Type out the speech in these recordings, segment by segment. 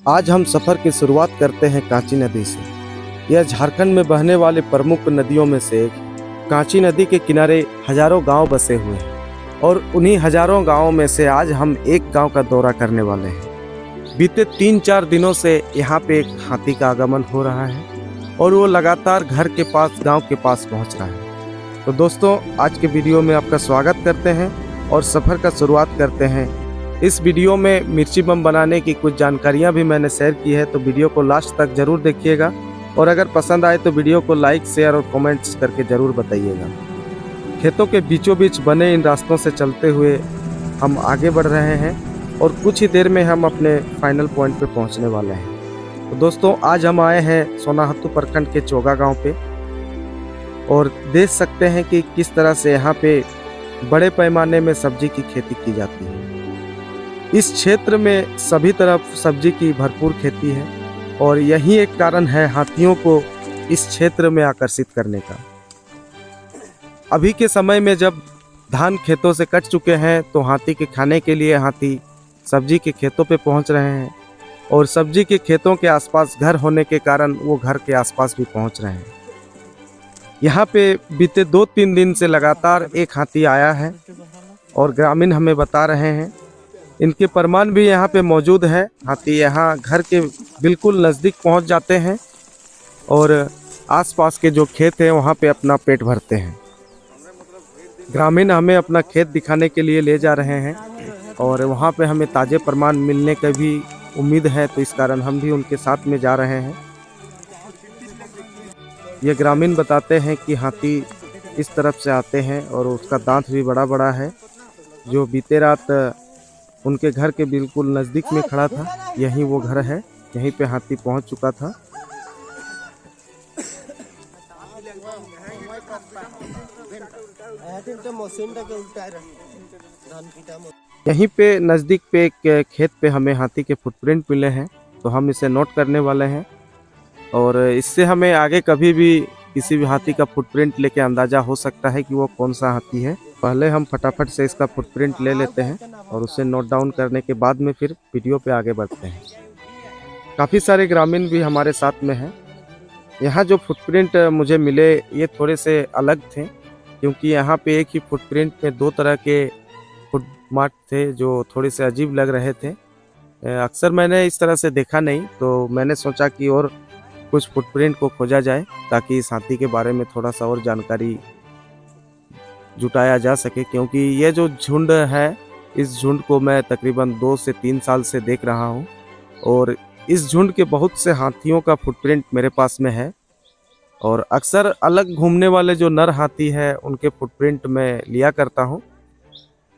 आज हम सफ़र की शुरुआत करते हैं कांची नदी से। यह झारखंड में बहने वाले प्रमुख नदियों में से एक है। कांची नदी के किनारे हजारों गांव बसे हुए हैं और उन्हीं हजारों गांवों में से आज हम एक गांव का दौरा करने वाले हैं। बीते 3-4 दिनों से यहाँ पे एक हाथी का आगमन हो रहा है और वो लगातार घर के पास, गांव के पास पहुँच रहा है। तो दोस्तों, आज के वीडियो में आपका स्वागत करते हैं और सफ़र का शुरुआत करते हैं। इस वीडियो में मिर्ची बम बनाने की कुछ जानकारियां भी मैंने शेयर की है, तो वीडियो को लास्ट तक ज़रूर देखिएगा और अगर पसंद आए तो वीडियो को लाइक, शेयर और कमेंट्स करके ज़रूर बताइएगा। खेतों के बीचों बीच बने इन रास्तों से चलते हुए हम आगे बढ़ रहे हैं और कुछ ही देर में हम अपने फाइनल पॉइंट पे पहुंचने वाले हैं। तो दोस्तों, आज हम आए हैं सोनाहतू प्रखंड के चोगा गाँव पे और देख सकते हैं कि किस तरह से यहाँ पे बड़े पैमाने में सब्जी की खेती की जाती है। इस क्षेत्र में सभी तरफ सब्जी की भरपूर खेती है और यही एक कारण है हाथियों को इस क्षेत्र में आकर्षित करने का। अभी के समय में जब धान खेतों से कट चुके हैं तो हाथी के खाने के लिए हाथी सब्जी के खेतों पे पहुंच रहे हैं और सब्जी के खेतों के आसपास घर होने के कारण वो घर के आसपास भी पहुंच रहे हैं। यहाँ पे बीते 2-3 दिन से लगातार एक हाथी आया है और ग्रामीण हमें बता रहे हैं, इनके प्रमाण भी यहाँ पे मौजूद है। हाथी यहाँ घर के बिल्कुल नज़दीक पहुँच जाते हैं और आसपास के जो खेत हैं वहाँ पे अपना पेट भरते हैं। ग्रामीण हमें अपना खेत दिखाने के लिए ले जा रहे हैं और वहाँ पे हमें ताज़े प्रमाण मिलने की भी उम्मीद है, तो इस कारण हम भी उनके साथ में जा रहे हैं। ये ग्रामीण बताते हैं कि हाथी इस तरफ से आते हैं और उसका दांत भी बड़ा बड़ा है। जो बीते रात उनके घर के बिल्कुल नज़दीक में खड़ा था, यही वो घर है, यहीं पे हाथी पहुंच चुका था। यहीं पे नज़दीक पे एक खेत पे हमें हाथी के फुटप्रिंट मिले हैं, तो हम इसे नोट करने वाले हैं और इससे हमें आगे कभी भी किसी भी हाथी का फुटप्रिंट लेके अंदाज़ा हो सकता है कि वो कौन सा हाथी है। पहले हम फटाफट से इसका फुटप्रिंट ले लेते हैं और उसे नोट डाउन करने के बाद में फिर वीडियो पे आगे बढ़ते हैं। काफ़ी सारे ग्रामीण भी हमारे साथ में हैं। यहाँ जो फुटप्रिंट मुझे मिले ये थोड़े से अलग थे, क्योंकि यहाँ पे एक ही फुटप्रिंट में 2 तरह के फुट मार्क थे जो थोड़े से अजीब लग रहे थे। अक्सर मैंने इस तरह से देखा नहीं, तो मैंने सोचा कि और कुछ फुटप्रिंट को खोजा जाए ताकि इस हाथी के बारे में थोड़ा सा और जानकारी जुटाया जा सके, क्योंकि ये जो झुंड है, इस झुंड को मैं तकरीबन 2 से 3 साल से देख रहा हूँ और इस झुंड के बहुत से हाथियों का फुटप्रिंट मेरे पास में है और अक्सर अलग घूमने वाले जो नर हाथी है उनके फुटप्रिंट मैं लिया करता हूँ।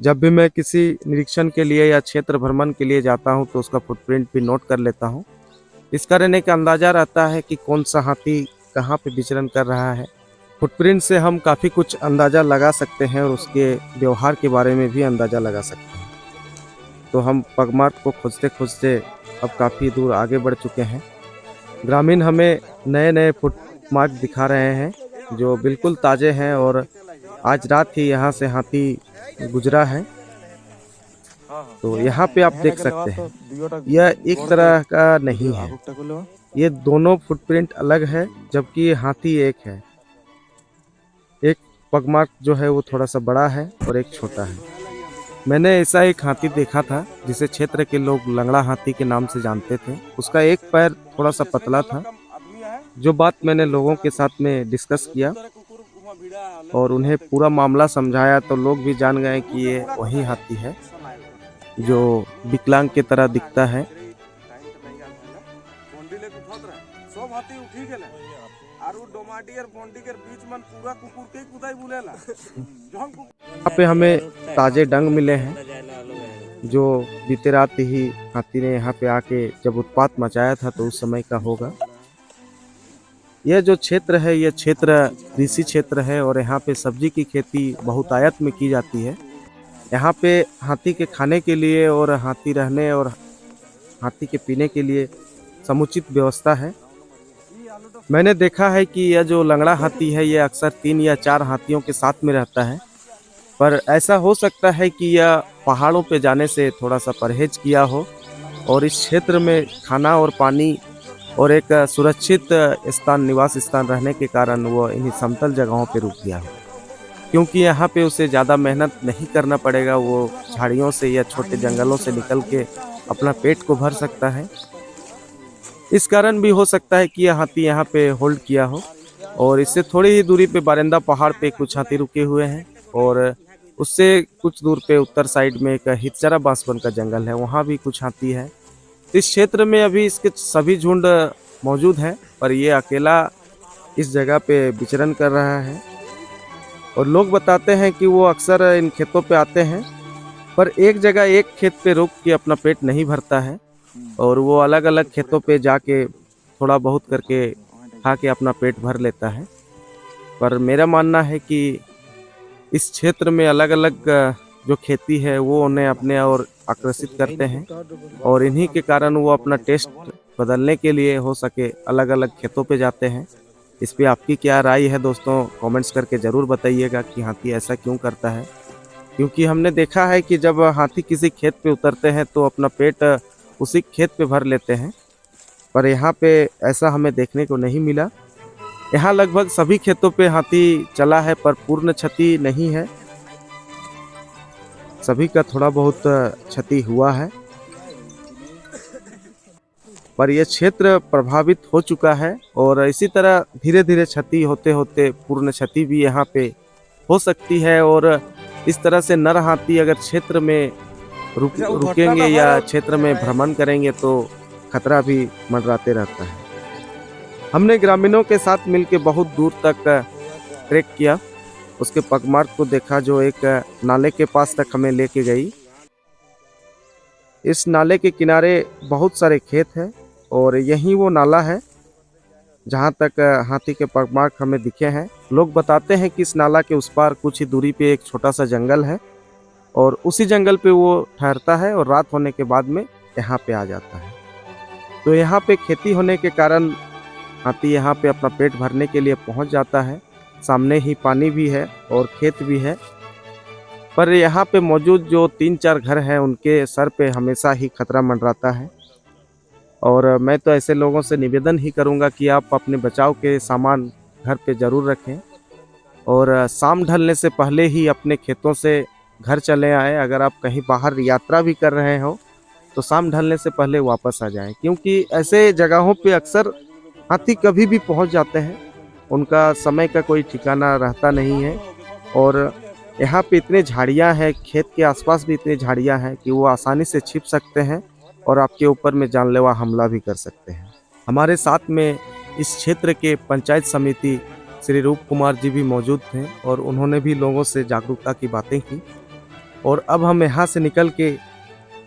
जब भी मैं किसी निरीक्षण के लिए या क्षेत्र भ्रमण के लिए जाता हूँ तो उसका फुटप्रिंट भी नोट कर लेता हूँ। इस कारण एक अंदाज़ा रहता है कि कौन सा हाथी कहाँ पे विचरण कर रहा है। फुटप्रिंट से हम काफ़ी कुछ अंदाज़ा लगा सकते हैं और उसके व्यवहार के बारे में भी अंदाज़ा लगा सकते हैं। तो हम पगमार्क को खोजते खोजते अब काफ़ी दूर आगे बढ़ चुके हैं। ग्रामीण हमें नए नए फुटमार्क दिखा रहे हैं जो बिल्कुल ताज़े हैं और आज रात ही यहाँ से हाथी गुजरा है। तो यहाँ पे आप देख सकते हैं यह एक तरह का नहीं है, ये दोनों फुटप्रिंट अलग है जबकि हाथी एक है। एक पगमार्क जो है वो थोड़ा सा बड़ा है और एक छोटा है। मैंने ऐसा एक हाथी देखा था जिसे क्षेत्र के लोग लंगड़ा हाथी के नाम से जानते थे। उसका एक पैर थोड़ा सा पतला था। जो बात मैंने लोगों के साथ में डिस्कस किया और उन्हें पूरा मामला समझाया तो लोग भी जान गए कि ये वही हाथी है जो विकलांग की तरह दिखता है। यहाँ पे हमें ताजे डंग मिले हैं जो बीते रात ही हाथी ने यहाँ पे आके जब उत्पात मचाया था तो उस समय का होगा। यह जो क्षेत्र है ये क्षेत्र कृषि क्षेत्र है और यहाँ पे सब्जी की खेती बहुतायत में की जाती है। यहाँ पे हाथी के खाने के लिए और हाथी रहने और हाथी के पीने के लिए समुचित व्यवस्था है। मैंने देखा है कि यह जो लंगड़ा हाथी है ये अक्सर 3 या 4 हाथियों के साथ में रहता है, पर ऐसा हो सकता है कि यह पहाड़ों पे जाने से थोड़ा सा परहेज किया हो और इस क्षेत्र में खाना और पानी और एक सुरक्षित स्थान, निवास स्थान रहने के कारण वो इन्हीं समतल जगहों पे रुक गया है, क्योंकि यहाँ पे उसे ज़्यादा मेहनत नहीं करना पड़ेगा। वो झाड़ियों से या छोटे जंगलों से निकल के अपना पेट को भर सकता है। इस कारण भी हो सकता है कि यह हाथी यहाँ पे होल्ड किया हो। और इससे थोड़ी ही दूरी पे बारिंदा पहाड़ पे कुछ हाथी रुके हुए हैं, और उससे कुछ दूर पे उत्तर साइड में एक हितचरा बांसवन का जंगल है, वहाँ भी कुछ हाथी है। इस क्षेत्र में अभी इसके सभी झुंड मौजूद हैं, पर ये अकेला इस जगह पे विचरण कर रहा है। और लोग बताते हैं कि वो अक्सर इन खेतों पे आते हैं, पर एक जगह एक खेत पे रुक के अपना पेट नहीं भरता है, और वो अलग अलग खेतों पे जाके थोड़ा बहुत करके खा के अपना पेट भर लेता है। पर मेरा मानना है कि इस क्षेत्र में अलग अलग जो खेती है वो उन्हें अपने ओर आकर्षित करते हैं, और इन्हीं के कारण वो अपना टेस्ट बदलने के लिए हो सके अलग अलग खेतों पे जाते हैं। इस पे आपकी क्या राय है दोस्तों, कमेंट्स करके ज़रूर बताइएगा कि हाथी ऐसा क्यों करता है। क्योंकि हमने देखा है कि जब हाथी किसी खेत पे उतरते हैं तो अपना पेट उसी खेत पे भर लेते हैं, पर यहाँ पे ऐसा हमें देखने को नहीं मिला। यहाँ लगभग सभी खेतों पे हाथी चला है, पर पूर्ण क्षति नहीं है, सभी का थोड़ा बहुत क्षति हुआ है। पर यह क्षेत्र प्रभावित हो चुका है, और इसी तरह धीरे धीरे क्षति होते होते पूर्ण क्षति भी यहाँ पे हो सकती है। और इस तरह से नर हाथी अगर क्षेत्र में रुकेंगे या क्षेत्र में भ्रमण करेंगे तो खतरा भी मंडराते रहता है। हमने ग्रामीणों के साथ मिलकर बहुत दूर तक ट्रैक किया, उसके पगमार्ग को देखा जो एक नाले के पास तक हमें लेके गई। इस नाले के किनारे बहुत सारे खेत हैं, और यही वो नाला है जहाँ तक हाथी के पगमार्ग हमें दिखे हैं। लोग बताते हैं कि इस नाला के उस पार कुछ ही दूरी पे एक छोटा सा जंगल है, और उसी जंगल पे वो ठहरता है और रात होने के बाद में यहाँ पे आ जाता है। तो यहाँ पे खेती होने के कारण हाथी यहाँ पे अपना पेट भरने के लिए पहुँच जाता है। सामने ही पानी भी है और खेत भी है, पर यहाँ पे मौजूद जो 3-4 घर हैं उनके सर पे हमेशा ही खतरा मंडराता है। और मैं तो ऐसे लोगों से निवेदन ही करूँगा कि आप अपने बचाव के सामान घर पे ज़रूर रखें, और शाम ढलने से पहले ही अपने खेतों से घर चले आएँ। अगर आप कहीं बाहर यात्रा भी कर रहे हो तो शाम ढलने से पहले वापस आ जाएं, क्योंकि ऐसे जगहों पे अक्सर हाथी कभी भी पहुंच जाते हैं, उनका समय का कोई ठिकाना रहता नहीं है। और यहाँ पे इतने झाड़ियाँ हैं, खेत के आसपास भी इतनी झाड़ियाँ हैं कि वो आसानी से छिप सकते हैं और आपके ऊपर में जानलेवा हमला भी कर सकते हैं। हमारे साथ में इस क्षेत्र के पंचायत समिति श्री रूप कुमार जी भी मौजूद थे, और उन्होंने भी लोगों से जागरूकता की बातें की। और अब हम यहाँ से निकल के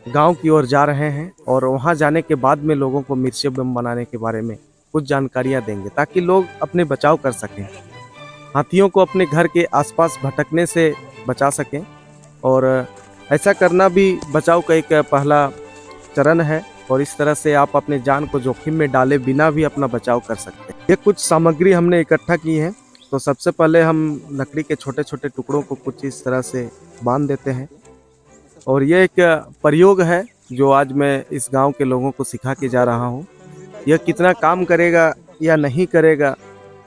गांव की ओर जा रहे हैं, और वहाँ जाने के बाद में लोगों को मिर्ची बम बनाने के बारे में कुछ जानकारियाँ देंगे, ताकि लोग अपने बचाव कर सकें, हाथियों को अपने घर के आसपास भटकने से बचा सकें। और ऐसा करना भी बचाव का एक पहला चरण है, और इस तरह से आप अपने जान को जोखिम में डाले बिना भी अपना बचाव कर सकते हैं। ये कुछ सामग्री हमने इकट्ठा की है। तो सबसे पहले हम लकड़ी के छोटे छोटे टुकड़ों को कुछ इस तरह से बांध देते हैं, और ये एक प्रयोग है जो आज मैं इस गांव के लोगों को सिखा के जा रहा हूँ। यह कितना काम करेगा या नहीं करेगा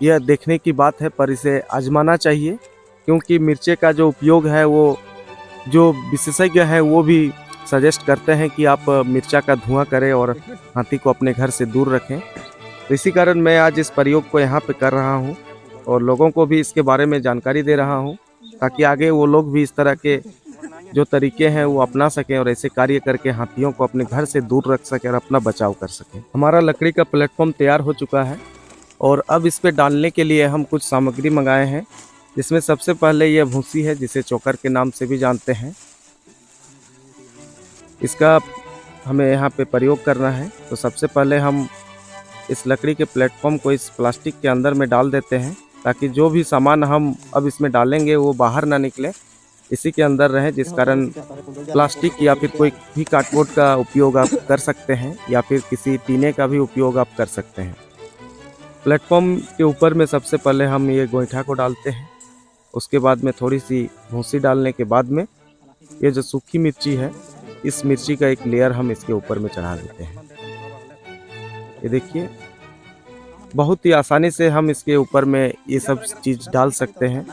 यह देखने की बात है, पर इसे आजमाना चाहिए, क्योंकि मिर्चे का जो उपयोग है वो जो विशेषज्ञ हैं वो भी सजेस्ट करते हैं कि आप मिर्चा का धुआं करें और हाथी को अपने घर से दूर रखें। तो इसी कारण मैं आज इस प्रयोग को यहाँ पे कर रहा हूँ, और लोगों को भी इसके बारे में जानकारी दे रहा हूँ, ताकि आगे वो लोग भी इस तरह के जो तरीके हैं वो अपना सकें और ऐसे कार्य करके हाथियों को अपने घर से दूर रख सकें और अपना बचाव कर सकें। हमारा लकड़ी का प्लेटफॉर्म तैयार हो चुका है, और अब इस पे डालने के लिए हम कुछ सामग्री मंगाए हैं, जिसमें सबसे पहले ये भूसी है, जिसे चोकर के नाम से भी जानते हैं। इसका हमें यहाँ पे प्रयोग करना है। तो सबसे पहले हम इस लकड़ी के प्लेटफॉर्म को इस प्लास्टिक के अंदर में डाल देते हैं, ताकि जो भी सामान हम अब इसमें डालेंगे वो बाहर ना निकले, इसी के अंदर रहे, जिस कारण प्लास्टिक या फिर कोई भी कार्डबोर्ड का उपयोग आप कर सकते हैं, या फिर किसी टीने का भी उपयोग आप कर सकते हैं। प्लेटफॉर्म के ऊपर में सबसे पहले हम ये गोईठा को डालते हैं, उसके बाद में थोड़ी सी भूसी डालने के बाद में ये जो सूखी मिर्ची है इस मिर्ची का एक लेयर हम इसके ऊपर में चढ़ा देते हैं। ये देखिए, बहुत ही आसानी से हम इसके ऊपर में ये सब चीज़ डाल सकते हैं।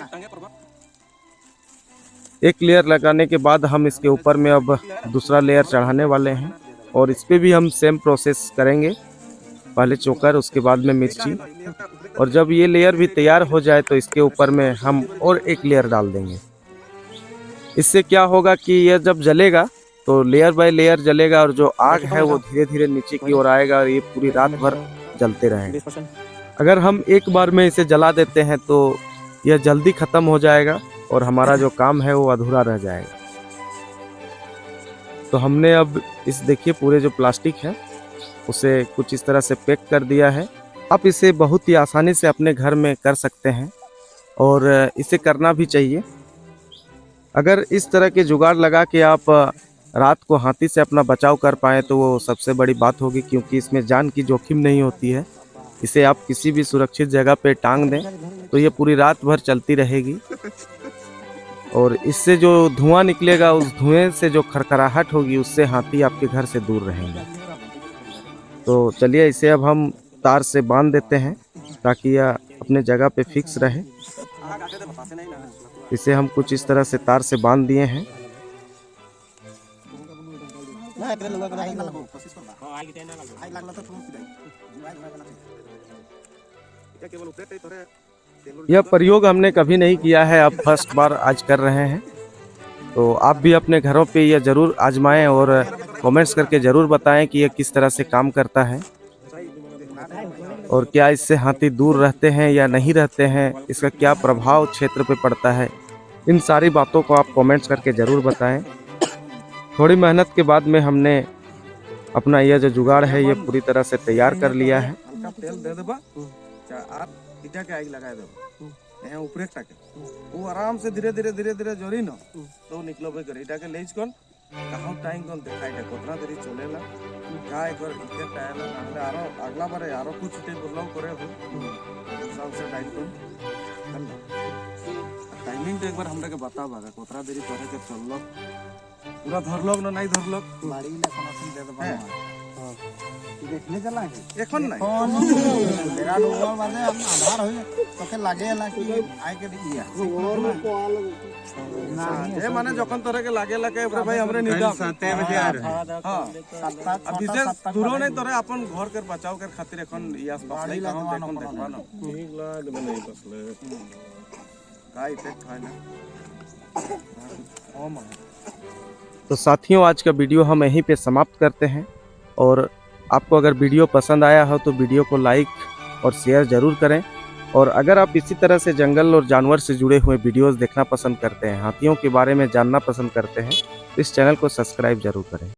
एक लेयर लगाने के बाद हम इसके ऊपर में अब दूसरा लेयर चढ़ाने वाले हैं और इस पे भी हम सेम प्रोसेस करेंगे। पहले चोकर, उसके बाद में मिर्ची, और जब ये लेयर भी तैयार हो जाए तो इसके ऊपर में हम और एक लेयर डाल देंगे। इससे क्या होगा कि यह जब जलेगा तो लेयर बाय लेयर जलेगा और जो आग है वो धीरे धीरे नीचे की ओर आएगा और ये पूरी रात भर जलते रहेंगे। अगर हम एक बार में इसे जला देते हैं तो यह जल्दी ख़त्म हो जाएगा और हमारा जो काम है वो अधूरा रह जाएगा। तो हमने अब इस देखिए पूरे जो प्लास्टिक है उसे कुछ इस तरह से पैक कर दिया है। आप इसे बहुत ही आसानी से अपने घर में कर सकते हैं और इसे करना भी चाहिए। अगर इस तरह के जुगाड़ लगा के आप रात को हाथी से अपना बचाव कर पाएँ तो वो सबसे बड़ी बात होगी, क्योंकि इसमें जान की जोखिम नहीं होती है। इसे आप किसी भी सुरक्षित जगह पे टांग दें तो ये पूरी रात भर चलती रहेगी और इससे जो धुआं निकलेगा उस धुएं से जो खरखराहट होगी उससे हाथी आपके घर से दूर रहेंगे। तो चलिए इसे अब हम तार से बांध देते हैं ताकि यह अपने जगह पे फिक्स रहे। इसे हम कुछ इस तरह से तार से बांध दिए हैं। यह प्रयोग हमने कभी नहीं किया है, अब फर्स्ट बार आज कर रहे हैं। तो आप भी अपने घरों पे यह ज़रूर आजमाएं और कमेंट्स करके ज़रूर बताएं कि यह किस तरह से काम करता है और क्या इससे हाथी दूर रहते हैं या नहीं रहते हैं, इसका क्या प्रभाव क्षेत्र पे पड़ता है। इन सारी बातों को आप कमेंट्स करके ज़रूर बताएं। थोड़ी मेहनत के बाद में हमने अपना यह जो जुगाड़ है ये पूरी तरह से तैयार कर लिया है। ऊपर वो आराम से धीरे धीरे धीरे धीरे जोरी न तो निकलो भाई करे इटाके लेज कोन कहां टाइम कोन देखाई दे कोतना देरी चलेला का एक बार इके टाइम ना आरो अगला बार आरो कुछ टाइम बदलाव करे हो हिसाब से टाइम कोन टाइमिंग तो एक बार हमरा के बता बागा कोतना देरी करे के चललो पूरा धर लोग ना नहीं धर लोग बाड़ी ले कोनो सी दे दबा हां देखने चला है এখন নাই मेरा डोल माने हम आधार हो তোকে লাগে না কি আইকে দিয়া না এ মানে যখন তোরে লাগে লাগে ভাই हमरे निदाम 7 बजे आ रहे हां 7 विशेष दूरो नहीं तोरे अपन घर के बचाव के खातिर এখন ইয়াস बसले कहूं देखन देखबा ना ठीक लाग नहीं बसले का इफेक्ट है ना ओ मां। तो साथियों आज का वीडियो हम यहीं पे समाप्त करते हैं और आपको अगर वीडियो पसंद आया हो तो वीडियो को लाइक और शेयर ज़रूर करें। और अगर आप इसी तरह से जंगल और जानवर से जुड़े हुए वीडियोस देखना पसंद करते हैं, हाथियों के बारे में जानना पसंद करते हैं, तो इस चैनल को सब्सक्राइब ज़रूर करें।